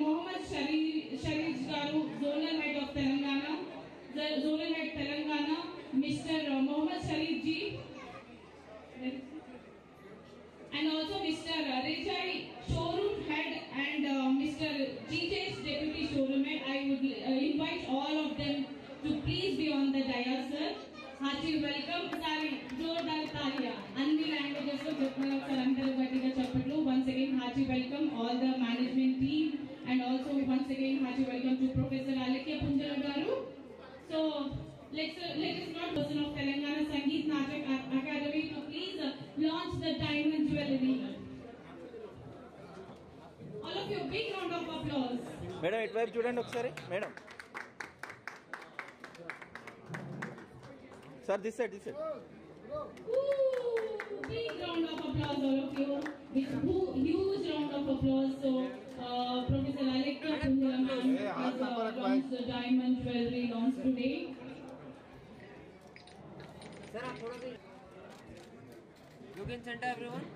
Mohammad Sharif Garu, Zonal Head of Telangana, the Zonal Head Telangana, Mr. Mohammad Sharif Ji, and also Mr. Rejai, Showroom Head, and Mr. GJ's Deputy Showroom Head. I would invite all of them to please be on the dais, sir. Hearty welcome. Sorry, Jordar Talia. Anni languages lo cheppana sir andaru gattiga cheppatlu. Once again hearty welcome all the management team, and also once again hearty welcome to Professor Alekya Punjala garu. So let us not person of Telangana Sangeet Natak Academy to please launch the diamond jewelry. All of you, big round of applause. Madam, it వైపు చూడండి ఒకసారి madam. Sir, this side. Ooh, big round of applause, all of you. Huge round of applause. So, Professor Alekya Punjala ma'am has launched the diamond jewelry launched today. Sir, you can send everyone.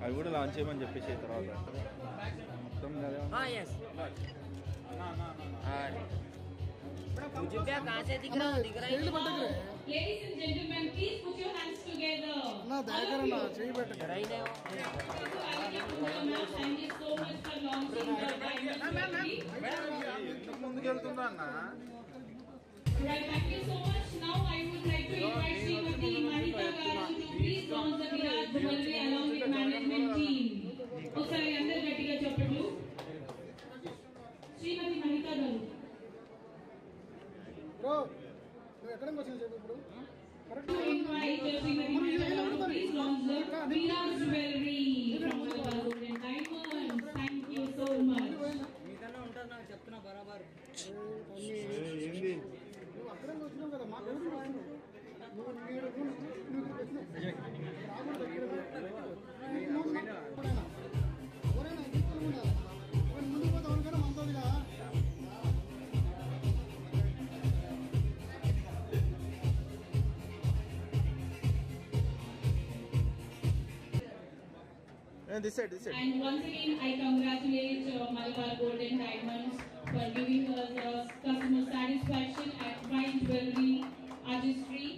అవి కూడా launch చేయమని చెప్పేసి తర్వాత మొత్తం yes. मुझे क्या कहाँ से दिख रहा है? Ladies and gentlemen, please put your hands together. ना दायरा ना चाहिए बेटा डरा ही नहीं हो. Thank you so much for launching the diamond jewelry. ముందుకెళ్తుందా అన్న Right, thank you so much. Now I would like to invite Srimati Mahita Garu to please launch the Viraj jewelry along with management team. ఒకసారి అందరూ గట్టిగా చెప్పండి. శ్రీమతి Mahita Garu. Bro నువ్వు ఎక్కడికి వచ్చావు చెప్పు ఇప్పుడు To invite Srimati Mahita Garu to please launch the Viraj jewelry from Malabar Gold and Diamonds. Thank you so much. మీకన్నా ఉంటారు నాకు చెప్తున్నా బరాబర్. ఏంది నువ్వు అక్కడికి వచ్చినావు కదా మాకు ఎవరు వచ్చినావు నువ్వు ముందు పోతే ఎవరికైనా మంతోదిగా this side. And once again, I congratulate Malabar Gold and Diamonds for giving us customer satisfaction at fine jewelry artistry.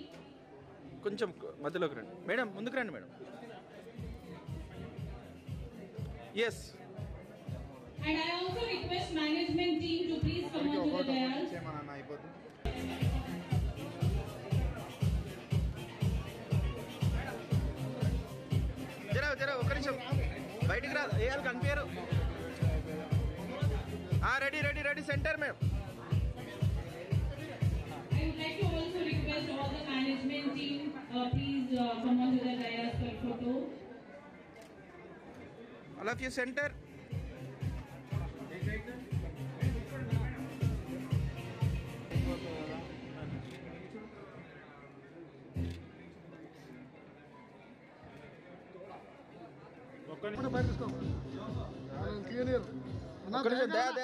కొంచెం మధ్యలోకి రండి మేడం, ముందుకు రండి madam. Yes. And I also request management team to please come on to the dais. జరా ఒక నిమిషం బయటికి రా, వేయాలి కనిపించారు. Ready centre madam. I would like to also request all the management team, please come on to the dais for photo. All of you center.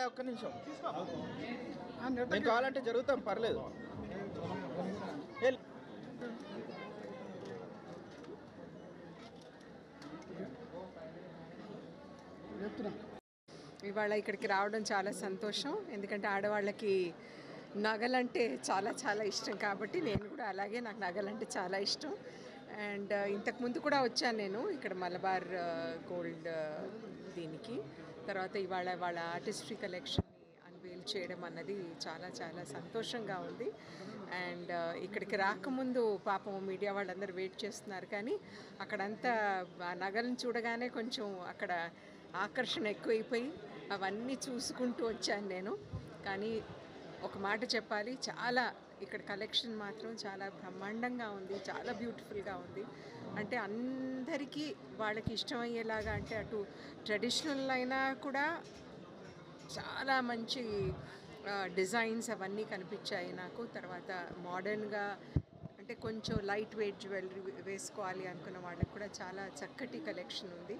ఒక్క నిమిషం నేను కావాలంటే జరుగుతాం, పర్లేదు. ఇవాళ ఇక్కడికి రావడం చాలా సంతోషం. ఎందుకంటే ఆడవాళ్ళకి నగలంటే చాలా చాలా ఇష్టం కాబట్టి నేను కూడా అలాగే, నాకు నగలంటే చాలా ఇష్టం. అండ్ ఇంతకుముందు కూడా వచ్చాను నేను ఇక్కడ మలబార్ గోల్డ్ దీనికి. తర్వాత ఇవాళ వాళ్ళ ఆర్టిస్ట్రీ కలెక్షన్ని అన్వేల్ చేయడం అన్నది చాలా చాలా సంతోషంగా ఉంది. అండ్ ఇక్కడికి రాకముందు పాపం మీడియా వాళ్ళందరూ వెయిట్ చేస్తున్నారు, కానీ అక్కడంతా ఆ నగలను చూడగానే కొంచెం అక్కడ ఆకర్షణ ఎక్కువైపోయి అవన్నీ చూసుకుంటూ వచ్చాను నేను. కానీ ఒక మాట చెప్పాలి, చాలా ఇక్కడ కలెక్షన్ మాత్రం చాలా బ్రహ్మాండంగా ఉంది, చాలా బ్యూటిఫుల్గా ఉంది. అంటే అందరికీ వాళ్ళకి ఇష్టమయ్యేలాగా, అంటే అటు ట్రెడిషనల్ అయినా కూడా చాలా మంచి డిజైన్స్ అవన్నీ కనిపించాయి నాకు. తర్వాత మోడర్న్గా అంటే కొంచెం లైట్ వెయిట్ జ్యువెలరీ వేసుకోవాలి అనుకున్న వాళ్ళకి కూడా చాలా చక్కటి కలెక్షన్ ఉంది.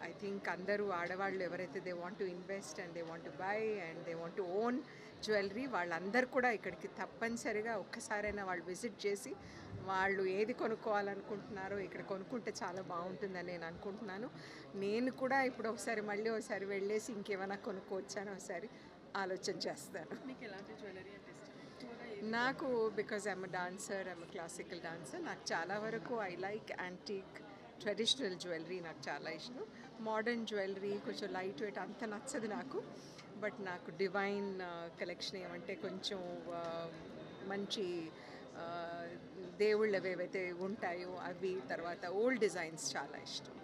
ఐ థింక్ అందరూ ఆడవాళ్ళు ఎవరైతే they want to invest and they want to buy and they want to own jewellery. వాళ్ళందరూ కూడా ఇక్కడికి తప్పనిసరిగా ఒక్కసారైనా వాళ్ళు విజిట్ చేసి వాళ్ళు ఏది కొనుక్కోవాలనుకుంటున్నారో ఇక్కడ కొనుక్కుంటే చాలా బాగుంటుందని నేను అనుకుంటున్నాను. నేను కూడా ఇప్పుడు మళ్ళీ ఒకసారి వెళ్ళేసి ఇంకేమైనా కొనుక్కోవచ్చాను ఒకసారి ఆలోచన చేస్తాను. మీకు ఎలాంటి జ్యువెలరీ అంటే ఇష్టం? నాకు because I'm dancer, I'm classical dancer, నాకు చాలా వరకు I like antique traditional jewellery నాకు చాలా ఇష్టం. మోడర్న్ జ్యువెలరీ కొంచెం లైట్ వెయిట్ అంత నచ్చదు నాకు. బట్ నాకు డివైన్ కలెక్షన్ ఏమంటే కొంచెం మంచి దేవుళ్ళవి ఏవైతే ఉంటాయో అవి, తర్వాత ఓల్డ్ డిజైన్స్ చాలా ఇష్టం.